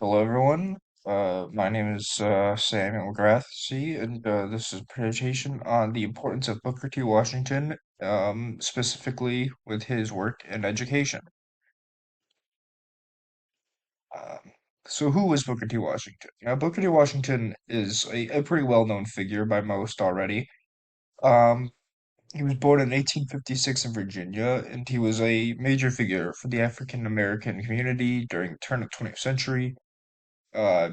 Hello, everyone. My name is Samuel Grathsey, and this is a presentation on the importance of Booker T. Washington, specifically with his work in education. Um, so, who was Booker T. Washington? Now, Booker T. Washington is a pretty well-known figure by most already. Um, he was born in 1856 in Virginia, and he was a major figure for the African American community during the turn of the 20th century. uh,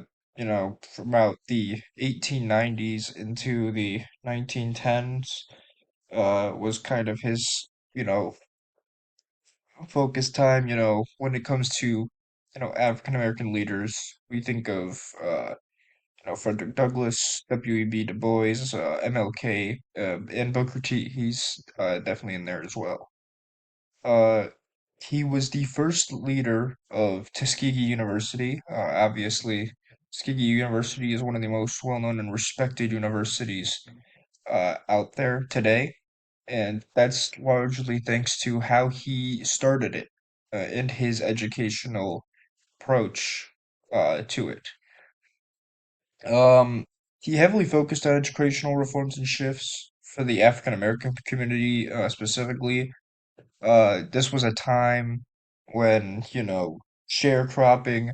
from about the 1890s into the 1910s, was kind of his, focus time. When it comes to, African American leaders, we think of, Frederick Douglass, W.E.B. Du Bois, MLK, and Booker T. He's definitely in there as well. Uh, he was the first leader of Tuskegee University. Obviously, Tuskegee University is one of the most well-known and respected universities out there today, and that's largely thanks to how he started it and his educational approach to it. Um, he heavily focused on educational reforms and shifts for the African American community specifically. This was a time when, sharecropping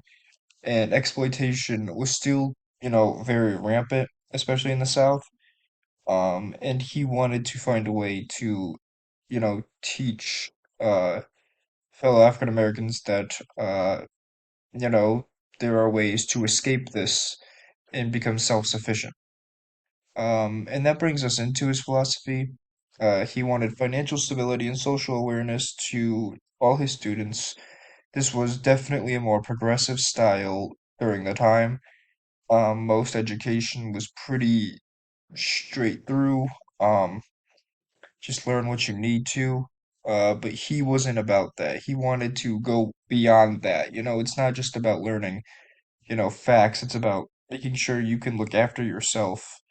and exploitation was still, very rampant, especially in the South. And he wanted to find a way to, teach fellow African Americans that, you know, there are ways to escape this and become self-sufficient. And that brings us into his philosophy. He wanted financial stability and social awareness to all his students. This was definitely a more progressive style during the time. Most education was pretty straight through. Um, just learn what you need to. But he wasn't about that. He wanted to go beyond that. It's not just about learning, facts. It's about making sure you can look after yourself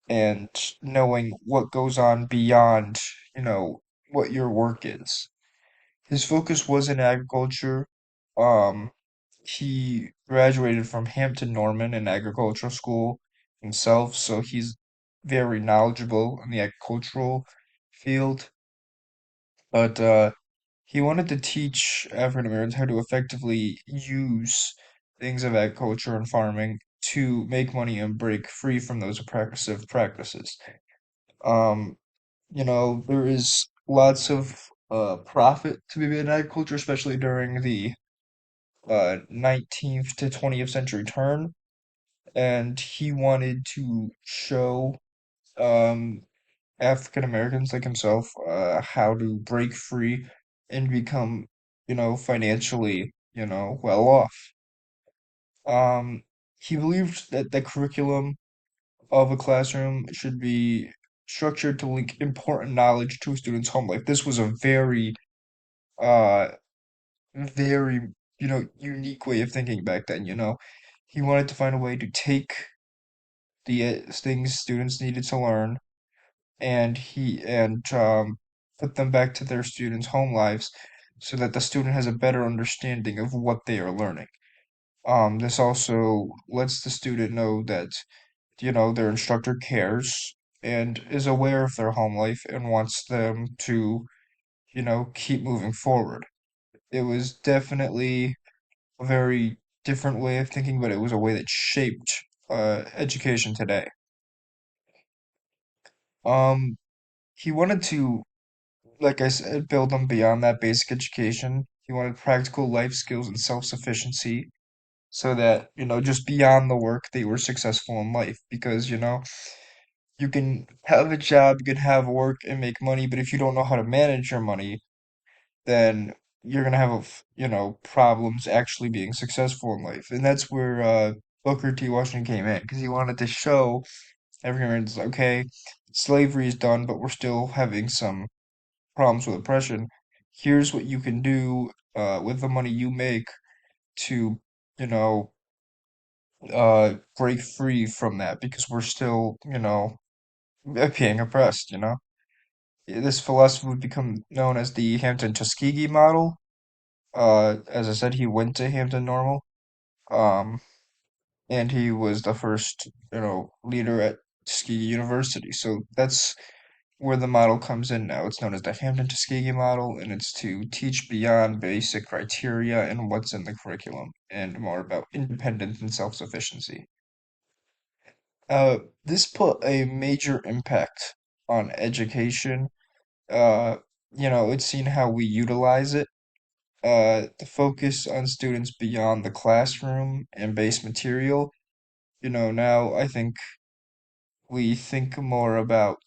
and knowing what goes on beyond, what your work is. His focus was in agriculture. Um, he graduated from Hampton Norman, an agricultural school himself, so he's very knowledgeable in the agricultural field. But he wanted to teach African Americans how to effectively use things of agriculture and farming to make money and break free from those oppressive practices. Um, there is lots of profit to be made in agriculture, especially during the 19th to 20th century turn. And he wanted to show um, African Americans like himself how to break free and become, financially, well off. Um, he believed that the curriculum of a classroom should be structured to link important knowledge to a student's home life. This was a uh, very, unique way of thinking back then. He wanted to find a way to take the things students needed to learn and put them back to their students' home lives so that the student has a better understanding of what they are learning. This also lets the student know that, their instructor cares and is aware of their home life and wants them to, keep moving forward. It was definitely a very different way of thinking, but it was a way that shaped education today. Um, he wanted to, like I said, build them beyond that basic education. He wanted practical life skills and self-sufficiency so that, just beyond the work, they were successful in life. Because, you can have a job, you can have work and make money, but if you don't know how to manage your money, then you're gonna have, problems actually being successful in life. And that's where Booker T. Washington came in, because he wanted to show everyone, okay, slavery is done, but we're still having some problems with oppression. Here's what you can do with the money you make to, you know, break free from that because we're still, being oppressed. This philosophy would become known as the Hampton Tuskegee model. As I said, he went to Hampton Normal. Um, and he was the first, leader at Tuskegee University. So that's where the model comes in now. It's known as the Hampton-Tuskegee model, and it's to teach beyond basic criteria and what's in the curriculum, and more about independence and self-sufficiency. Uh, this put a major impact on education. Uh, it's seen how we utilize it. The focus on students beyond the classroom and base material. Now I think we think more about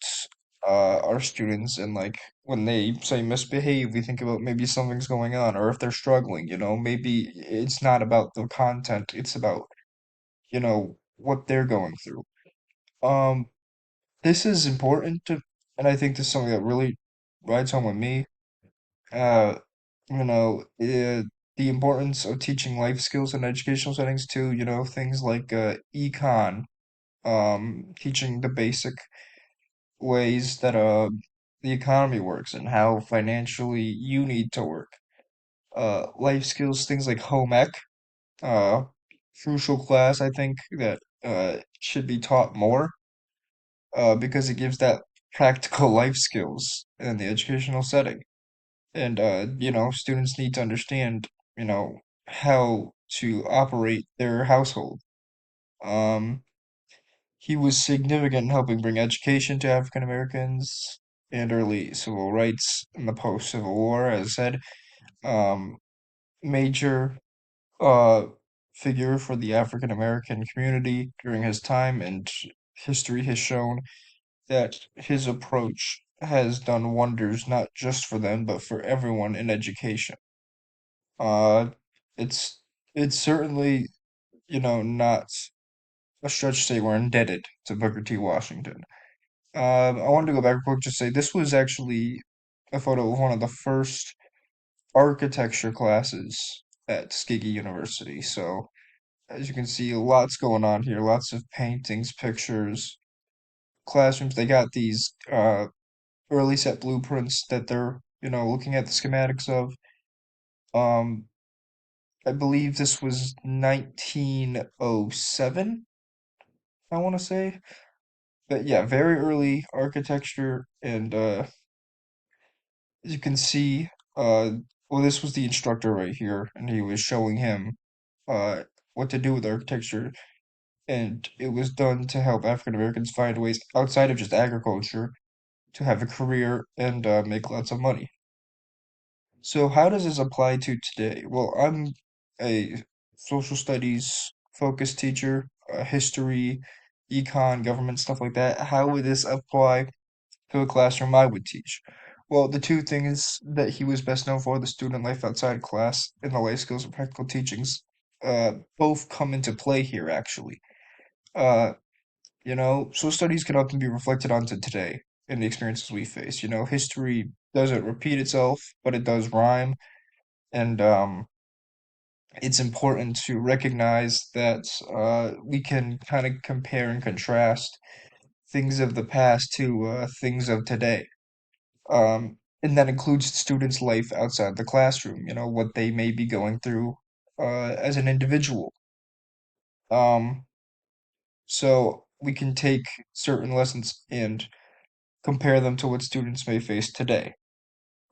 our students, and like when they say misbehave, we think about maybe something's going on, or if they're struggling, maybe it's not about the content, it's about, what they're going through. Um, this is important to, and I think this is something that really rides home with me. Uh, the importance of teaching life skills in educational settings too, things like econ, teaching the basic ways that the economy works and how financially you need to work. Life skills, things like home ec, uh, crucial class I think that should be taught more, because it gives that practical life skills in the educational setting. And students need to understand, how to operate their household. Um, he was significant in helping bring education to African Americans and early civil rights in the post-Civil War, as I said. Um, major uh, figure for the African American community during his time, and history has shown that his approach has done wonders not just for them, but for everyone in education. Uh, it's it's certainly, not a stretch to say we're indebted to Booker T. Washington. I wanted to go back real quick to say this was actually a photo of one of the first architecture classes at Tuskegee University. So, as you can see, lots going on here, lots of paintings, pictures, classrooms. They got these early set blueprints that they're, looking at the schematics of. Um, I believe this was 1907, I want to say. But yeah, very early architecture, and as you can see, uh, well, this was the instructor right here, and he was showing him uh, what to do with architecture, and it was done to help African Americans find ways outside of just agriculture to have a career and make lots of money. So, how does this apply to today? Well, I'm a social studies focused teacher, history, econ, government, stuff like that. How would this apply to a classroom I would teach? Well, the two things that he was best known for, the student life outside class and the life skills and practical teachings, both come into play here, actually. Uh, social studies can often be reflected onto today in the experiences we face. History doesn't repeat itself, but it does rhyme, and it's important to recognize that we can kind of compare and contrast things of the past to things of today. And that includes students' life outside the classroom, what they may be going through as an individual. Um, so we can take certain lessons and compare them to what students may face today.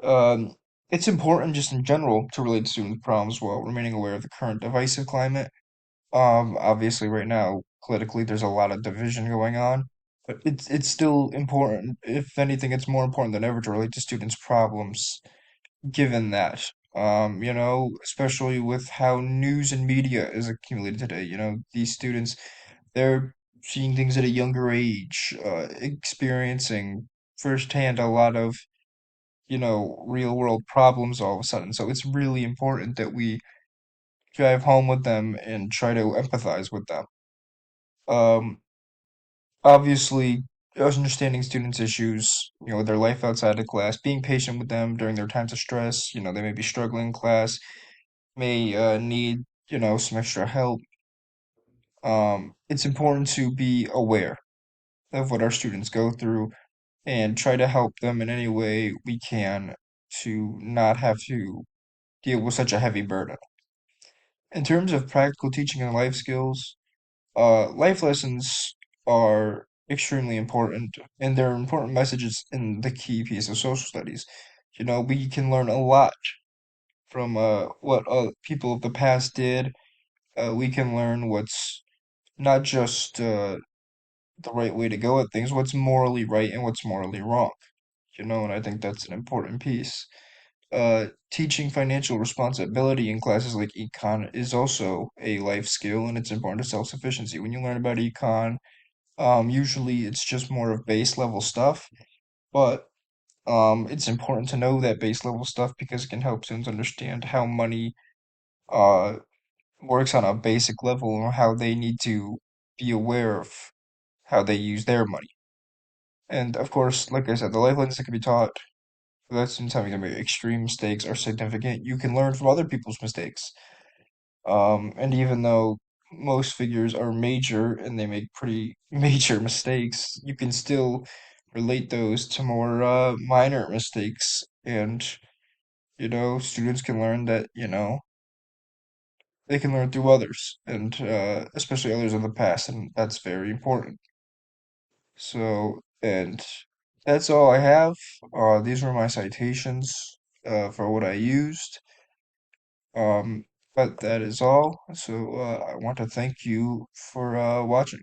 Um, it's important just in general to relate to students' problems while remaining aware of the current divisive climate. Obviously, right now, politically, there's a lot of division going on, but it's still important. If anything, it's more important than ever to relate to students' problems, given that, especially with how news and media is accumulated today. These students, they're seeing things at a younger age, experiencing firsthand a lot of, real world problems all of a sudden. So it's really important that we drive home with them and try to empathize with them. Um, obviously, understanding students' issues, their life outside of class, being patient with them during their times of stress, they may be struggling in class, may need, some extra help. It's important to be aware of what our students go through and try to help them in any way we can to not have to deal with such a heavy burden. In terms of practical teaching and life skills, life lessons are extremely important, and they're important messages in the key piece of social studies. You know, we can learn a lot from what people of the past did. We can learn what's not just the right way to go at things, what's morally right and what's morally wrong. You know, and I think that's an important piece. Teaching financial responsibility in classes like econ is also a life skill, and it's important to self-sufficiency. When you learn about econ, usually it's just more of base level stuff, but it's important to know that base level stuff because it can help students understand how money uh works on a basic level and how they need to be aware of how they use their money. And of course, like I said, the life lessons that can be taught, lessons having to make extreme mistakes are significant. You can learn from other people's mistakes. And even though most figures are major and they make pretty major mistakes, you can still relate those to more minor mistakes. And, students can learn that, they can learn through others, and especially others in the past, and that's very important. So, and that's all I have. These were my citations for what I used. Um, but that is all. So I want to thank you for watching.